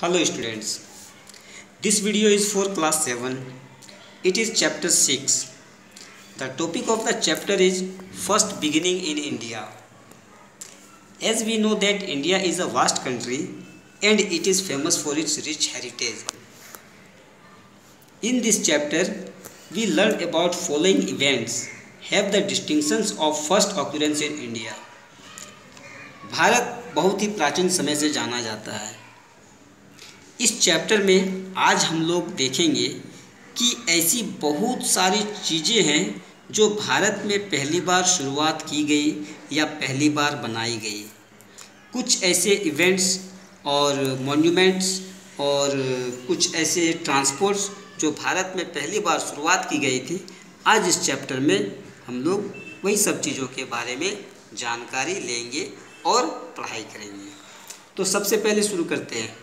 Hello students, this video is for class 7. It is chapter 6. The topic of the chapter is first beginning in India. As we know that India is a vast country and it is famous for its rich heritage. In this chapter, we learn about following events have the distinctions of first occurrence in India. Bharat बहुत ही प्राचीन समय से जाना जाता है। इस chapter में आज हम लोग देखेंगे कि ऐसी बहुत सारी चीज़ें हैं जो भारत में पहली बार शुरुआत की गई या पहली बार बनाई गई। कुछ ऐसे इवेंट्स और मॉन्यूमेंट्स और कुछ ऐसे ट्रांसपोर्ट्स जो भारत में पहली बार शुरुआत की गई थी, आज इस चैप्टर में हम लोग वही सब चीज़ों के बारे में जानकारी लेंगे और पढ़ाई करेंगे। तो सबसे पहले शुरू करते हैं।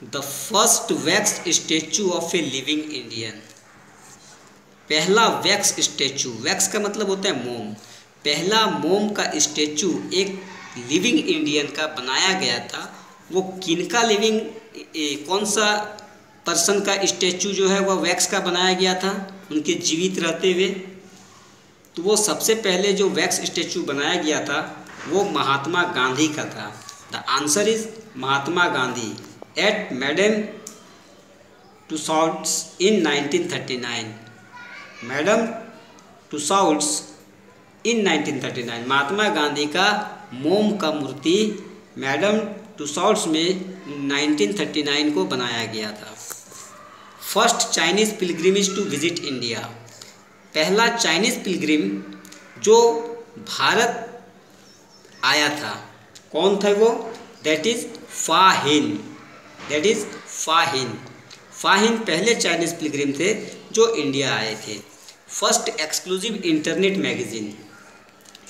The first wax statue of a living Indian. पहला वैक्स स्टैचू, वैक्स का मतलब होता है मोम। पहला मोम का स्टैचू एक लिविंग इंडियन का बनाया गया था। वो किनका लिविंग, कौन सा पर्सन का स्टैचू जो है वह वैक्स का बनाया गया था उनके जीवित रहते हुए? तो वो सबसे पहले जो वैक्स स्टैचू बनाया गया था वो महात्मा गांधी का था। The answer is Mahatma Gandhi at Madame Tussauds in 1939। Madame Tussauds in 1939 Mahatma Gandhi का मोम का मूर्ति मैडम टुसाउड्स में 1939 को बनाया गया था। First Chinese pilgrimage to visit India. पहला चाइनीज पिलग्रिम जो भारत आया था कौन था वो? That is Fahien. That is Fahien. Fahien पहले चाइनीज पिलग्रिम थे जो इंडिया आए थे। First exclusive internet magazine.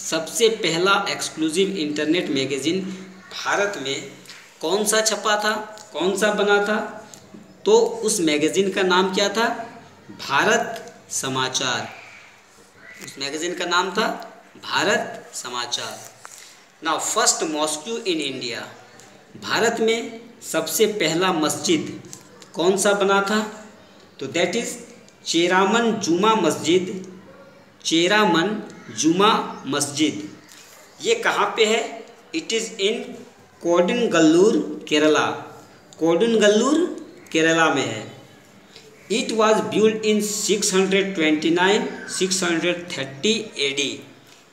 सबसे पहला एक्सक्लूसिव इंटरनेट मैगजीन भारत में कौन सा छपा था, कौन सा बना था? तो उस मैगजीन का नाम क्या था? भारत समाचार। उस मैगजीन का नाम था भारत समाचार। Now first mosque in India. Bharat में सबसे पहला मस्जिद कौन सा बना था? तो दैट इज चेरामन जुमा मस्जिद। चेरामन जुमा मस्जिद ये कहाँ पे है? It is in Kodungallur Kerala. Kodungallur Kerala में है। It was built in 629-630 AD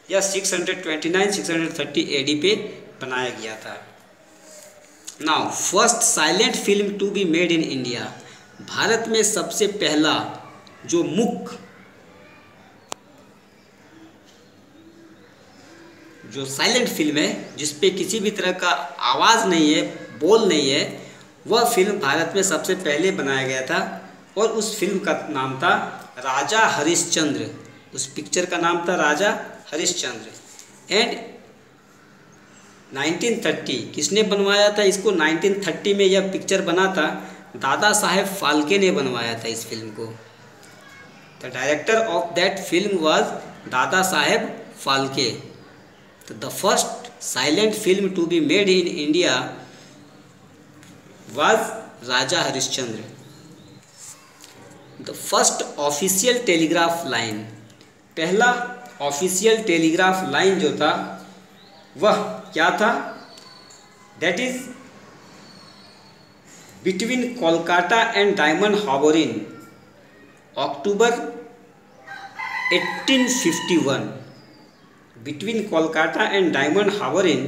या 629-630 AD पे बनाया गया था। Now first silent film to be made in India। Bharat में सबसे पहला जो मूक जो साइलेंट फिल्म है जिसपे किसी भी तरह का आवाज़ नहीं है, बोल नहीं है, वह फिल्म भारत में सबसे पहले बनाया गया था और उस फिल्म का नाम था राजा हरिश्चंद्र। उस पिक्चर का नाम था राजा हरिश्चंद्र। एंड 1930 किसने बनवाया था इसको? 1930 में यह पिक्चर बना था, दादा साहेब फाल्के ने बनवाया था इस फिल्म को। The director of that film was Dada Saheb Phalke. तो the first silent film to be made in India was Raja Harishchandra. The first official telegraph line. पहला ऑफिशियल टेलीग्राफ लाइन जो था वह क्या था? That is between Kolkata and Diamond Harbour in October 1851। Between Kolkata and Diamond Harbour in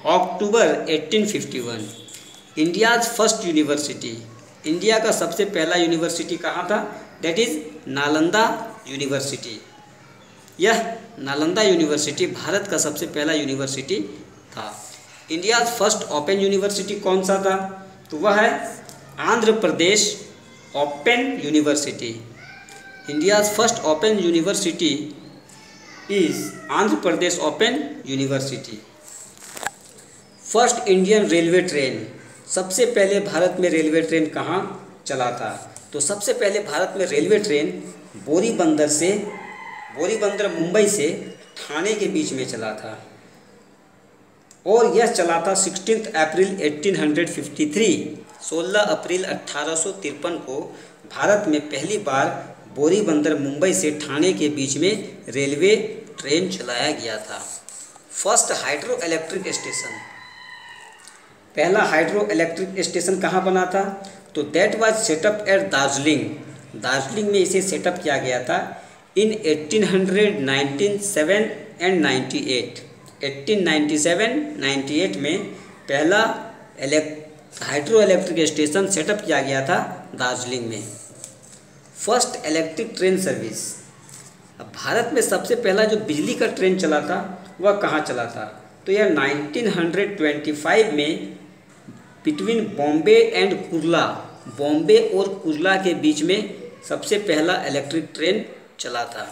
October 1851। India's first university. India का सबसे पहला university कहाँ था? That is Nalanda university. यह नालंदा यूनिवर्सिटी भारत का सबसे पहला यूनिवर्सिटी था। इंडिया फर्स्ट ओपन यूनिवर्सिटी कौन सा था? तो वह है Andhra Pradesh open university. India first open university is Andhra Pradesh open university. First Indian railway train. सबसे पहले भारत में रेलवे ट्रेन कहाँ चला था? तो सबसे पहले भारत में रेलवे ट्रेन बोरीबंदर मुंबई से ठाणे के बीच में चला था। और यह चला था 16 अप्रैल 1853। 16 अप्रैल 1853 को भारत में पहली बार बोरीबंदर मुंबई से ठाणे के बीच में रेलवे ट्रेन चलाया गया था। फर्स्ट हाइड्रो इलेक्ट्रिक स्टेशन, पहला हाइड्रो इलेक्ट्रिक स्टेशन कहाँ बना था? तो that was setup at Darjeeling. Darjeeling में इसे सेटअप किया गया था इन 1897 एंड 98। 1897-98 में पहला हाइड्रो इलेक्ट्रिक स्टेशन सेटअप किया गया था दार्जिलिंग में। फर्स्ट इलेक्ट्रिक ट्रेन सर्विस, अब भारत में सबसे पहला जो बिजली का ट्रेन चला था वह कहाँ चला था? तो यह 1925 में बिटवीन बॉम्बे एंड कुर्ला, बॉम्बे और कुर्ला के बीच में सबसे पहला इलेक्ट्रिक ट्रेन चला था।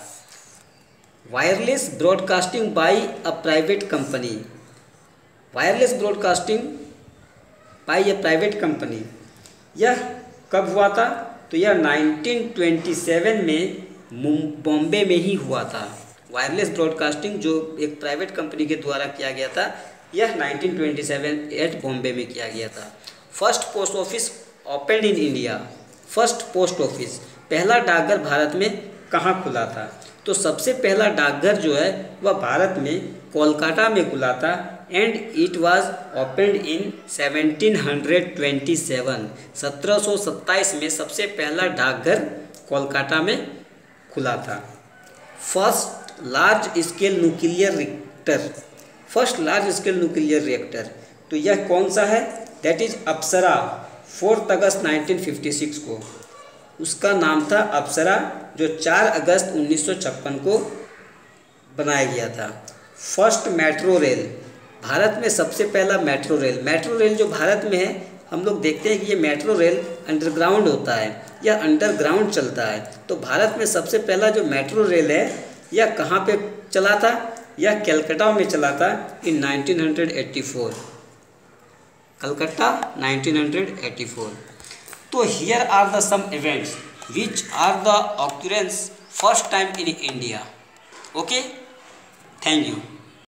Wireless broadcasting by a private company, wireless broadcasting by a private company, यह कब हुआ था? तो यह 1927 में बॉम्बे में ही हुआ था। वायरलेस ब्रॉडकास्टिंग जो एक प्राइवेट कंपनी के द्वारा किया गया था, यह 1927 एट बॉम्बे में किया गया था। First post office opened in India, first post office, पहला डाकघर भारत में कहाँ खुला था? तो सबसे पहला डाकघर जो है वह भारत में कोलकाता में खुला था एंड इट वाज ओपनड इन 1727। 1727 में सबसे पहला डाकघर कोलकाता में खुला था। First large scale nuclear reactor, first large scale nuclear reactor, तो यह कौन सा है? दैट इज अप्सरा। 4 अगस्त 1956 को उसका नाम था अप्सरा, जो 4 अगस्त 1956 को बनाया गया था। फर्स्ट मेट्रो रेल, भारत में सबसे पहला मेट्रो रेल, मेट्रो रेल जो भारत में है हम लोग देखते हैं कि ये मेट्रो रेल अंडरग्राउंड होता है, यह अंडरग्राउंड चलता है। तो भारत में सबसे पहला जो मेट्रो रेल है यह कहाँ पे चला था? यह कलकत्ता में चला था इन 1984, कलकत्ता 1984। तो here are the some events which are the occurrence first time in India. Okay, thank you.